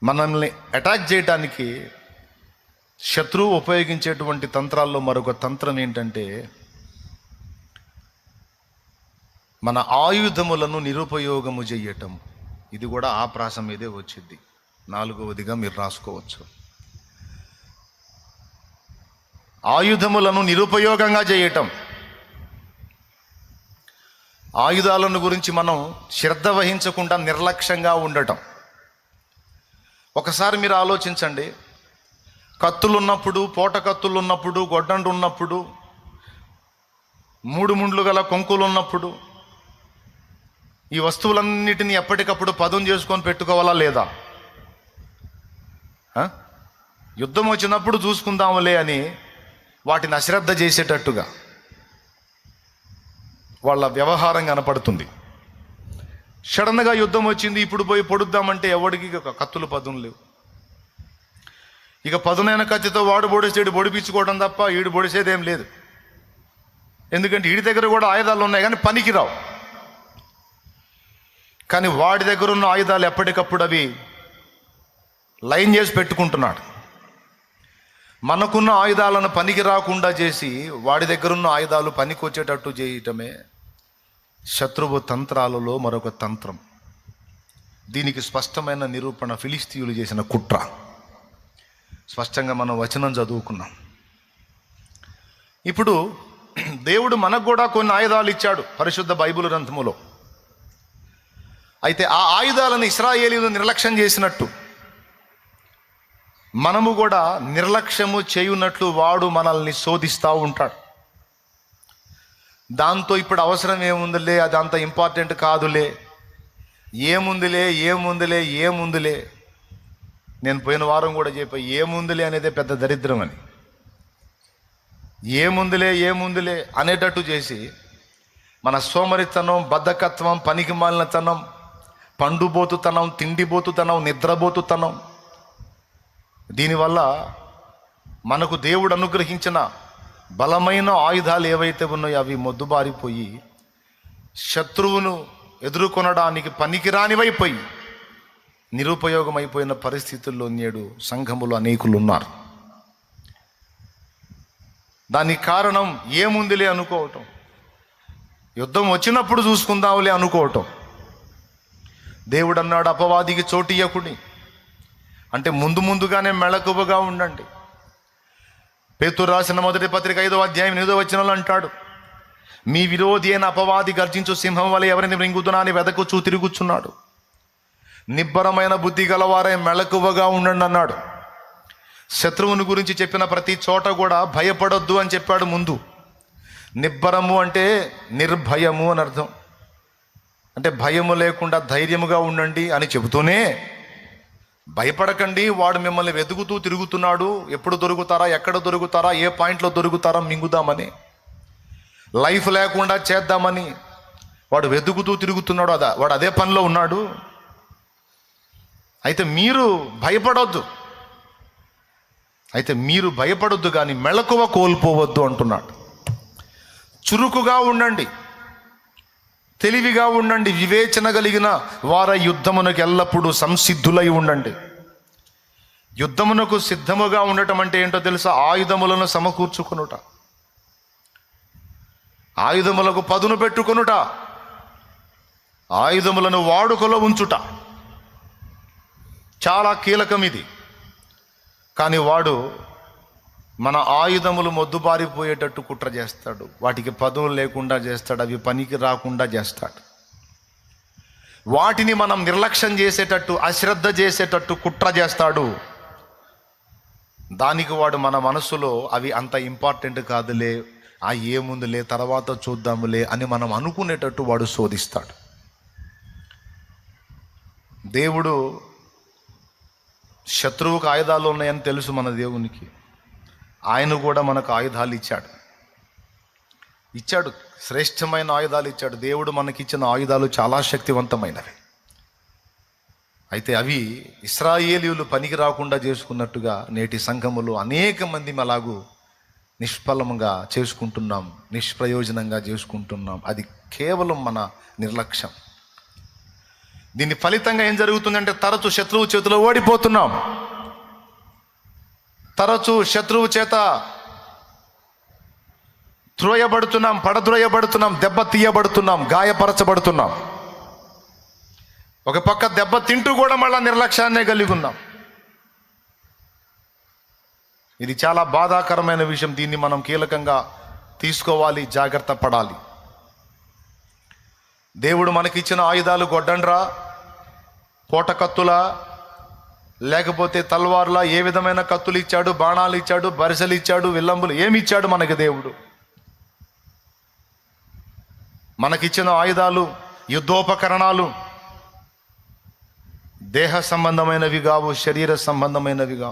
మనల్ని అటాక్ చేయడానికి శత్రువు ఉపయోగించేటువంటి తంత్రాల్లో మరొక తంత్రం ఏంటంటే, మన ఆయుధములను నిరుపయోగము చేయటం. ఇది కూడా ఆ ప్రాసం మీదే వచ్చింది. 4వదిగా మీరు రాసుకోవచ్చు. ఆయుధములను నిరుపయోగంగా చేయటం. ఆయుధాలను గురించి మనం శ్రద్ధ వహించకుండా నిర్లక్ష్యంగా ఉండటం. ఒకసారి మీరు ఆలోచించండి, కత్తులు ఉన్నప్పుడు, పోట కత్తులు ఉన్నప్పుడు, గొడ్డండు ఉన్నప్పుడు, 3 ముండ్లు గల కొంకులు ఉన్నప్పుడు ఈ వస్తువులన్నిటినీ ఎప్పటికప్పుడు పదును చేసుకొని పెట్టుకోవాలా లేదా? యుద్ధం వచ్చినప్పుడు చూసుకుందాములే అని వాటిని అశ్రద్ధ చేసేటట్టుగా వాళ్ళ వ్యవహారం కనపడుతుంది. సడన్గా యుద్ధం వచ్చింది, ఇప్పుడు పోయి పొడుద్దామంటే ఎవడికి కత్తులు పదును లేవు. ఇక పదునైన కత్తితో వాడు పొడిసేడు పొడిపించుకోవడం తప్ప ఈడు పొడిసేదేం లేదు. ఎందుకంటే వీడి దగ్గర కూడా ఆయుధాలు ఉన్నాయి కానీ పనికి రావు. కానీ వాడి దగ్గర ఉన్న ఆయుధాలు ఎప్పటికప్పుడు అవి లైన్ చేసి పెట్టుకుంటున్నాడు. మనకున్న ఆయుధాలను పనికి రాకుండా చేసి వాడి దగ్గర ఉన్న ఆయుధాలు పనికి వచ్చేటట్టు చేయటమే శత్రువు తంత్రాలలో మరొక తంత్రం. దీనికి స్పష్టమైన నిరూపణ ఫిలిస్తీయులు చేసిన కుట్ర. స్పష్టంగా మనం వచనం చదువుకున్నాం. ఇప్పుడు దేవుడు మనకు కూడా కొన్ని ఆయుధాలు ఇచ్చాడు పరిశుద్ధ బైబిల్ గ్రంథములో. అయితే ఆ ఆయుధాలను ఇశ్రాయేలీయులు నిర్లక్ష్యం చేసినట్టు మనము కూడా నిర్లక్ష్యము చేయున్నట్లు వాడు మనల్ని శోధిస్తూ ఉంటాడు. దాంతో ఇప్పుడు అవసరం ఏముందిలే, అది అంత ఇంపార్టెంట్ కాదులే, ఏముందిలే. నేను పోయిన వారం కూడా చెప్పా, ఏముందిలే అనేదే పెద్ద దరిద్రం అని. ఏముందిలే అనేటట్టు చేసి మన సోమరితనం, బద్ధకత్వం, పనికి మాలినతనం, పండుబోతుతనం, తిండిబోతుతనం, నిద్రబోతుతనం, దీనివల్ల మనకు దేవుడు అనుగ్రహించిన బలమైన ఆయుధాలు ఏవైతే ఉన్నాయో అవి మొద్దుబారిపోయి శత్రువును ఎదుర్కొనడానికి పనికిరానివైపోయి నిరుపయోగమైపోయిన పరిస్థితుల్లో నేడు సంఘములు అనేకులు ఉన్నారు. దానికి కారణం ఏముందిలే అనుకోవటం, యుద్ధం వచ్చినప్పుడు చూసుకుందాంలే అనుకోవటం. దేవుడు అన్నాడు, అపవాదికి చోటియ్యకుడి అంటే ముందుగానే మెళకువగా ఉండండి. పేతురు రాసిన 1 పత్రిక 5వ అధ్యాయం 8వ వచనంలో అంటాడు, మీ విరోధి అయిన అపవాది గర్జించు సింహం వలె ఎవరిని మృంగుదునా అని వెదకుచూ తిరుగుచున్నాడు. నిబ్బరమైన బుద్ధి గలవారై మెళకువగా ఉండండి అన్నాడు. శత్రువుని గురించి చెప్పిన ప్రతి చోట కూడా భయపడొద్దు అని చెప్పాడు ముందు. నిబ్బరము అంటే నిర్భయము అని అర్థం. అంటే భయము లేకుండా ధైర్యముగా ఉండండి అని చెబుతూనే, భయపడకండి, వాడు మిమ్మల్ని వెతుకుతూ తిరుగుతున్నాడు, ఎప్పుడు దొరుకుతారా, ఎక్కడ దొరుకుతారా, ఏ పాయింట్లో దొరుకుతారా మింగుదామని, లైఫ్ లేకుండా చేద్దామని వాడు వెతుకుతూ తిరుగుతున్నాడు. వాడు అదే పనిలో ఉన్నాడు. అయితే మీరు భయపడొద్దు కానీ మెళకువ కోల్పోవద్దు అంటున్నాడు. చురుకుగా ఉండండి, తెలివిగా ఉండండి, వివేచన కలిగిన వారి యుద్ధమునకు ఎల్లప్పుడూ సంసిద్ధులై ఉండండి. యుద్ధమునకు సిద్ధముగా ఉండటం అంటే ఏంటో తెలుసా? ఆయుధములను సమకూర్చుకొనుట, ఆయుధములకు పదును పెట్టుకొనుట, ఆయుధములను వాడుకలో ఉంచుట చాలా కీలకం ఇది. కానీ వాడు మన ఆయుధములు మొద్దుబారిపోయేటట్టు కుట్ర చేస్తాడు, వాటికి పదును లేకుండా చేస్తాడు, అవి పనికి రాకుండా చేస్తాడు. వాటిని మనం నిర్లక్ష్యం చేసేటట్టు, అశ్రద్ధ చేసేటట్టు కుట్ర చేస్తాడు. దానికి వాడు మన మనసులో అవి అంత ఇంపార్టెంట్ కాదులే, ఏముందిలే, తర్వాత చూద్దాములే అని మనం అనుకునేటట్టు వాడు శోధిస్తాడు. దేవుడు శత్రువుకు ఆయుధాలు ఉన్నాయని తెలుసు మన దేవునికి. ఆయన కూడా మనకు ఆయుధాలు ఇచ్చాడు, శ్రేష్టమైన ఆయుధాలు ఇచ్చాడు. దేవుడు మనకిచ్చిన ఆయుధాలు చాలా శక్తివంతమైనవి. అయితే అవి ఇశ్రాయేలీయులు పనికి రాకుండా చేసుకున్నట్టుగా నేటి సంఘములో అనేక మంది అలాగూ నిష్ఫలంగా చేసుకుంటున్నాం, నిష్ప్రయోజనంగా చేసుకుంటున్నాం. అది కేవలం మన నిర్లక్ష్యం. దీని ఫలితంగా ఏం జరుగుతుందంటే తరచు శత్రువు చేతిలో ఓడిపోతున్నాం, తరచు శత్రువు చేత త్రోయబడుతున్నాం, పడద్రోయబడుతున్నాం, దెబ్బ తీయబడుతున్నాం, గాయపరచబడుతున్నాం. ఒక పక్క దెబ్బ తింటూ కూడా మళ్ళా నిర్లక్ష్యాన్నే కలిగి ఉన్నాం. ఇది చాలా బాధాకరమైన విషయం. దీన్ని మనం కీలకంగా తీసుకోవాలి, జాగ్రత్త పడాలి. దేవుడు మనకిచ్చిన ఆయుధాలు గొడ్డండ్రా, పోట కత్తులా, లేకపోతే తల్వార్లా, ఏ విధమైన కత్తులు ఇచ్చాడు, బాణాలు ఇచ్చాడు, బరిసెలు ఇచ్చాడు, విల్లంబులు ఏమి ఇచ్చాడు మనకి దేవుడు? మనకిచ్చిన ఆయుధాలు, యుద్ధోపకరణాలు దేహ సంబంధమైనవి కావు, శరీర సంబంధమైనవి కావు.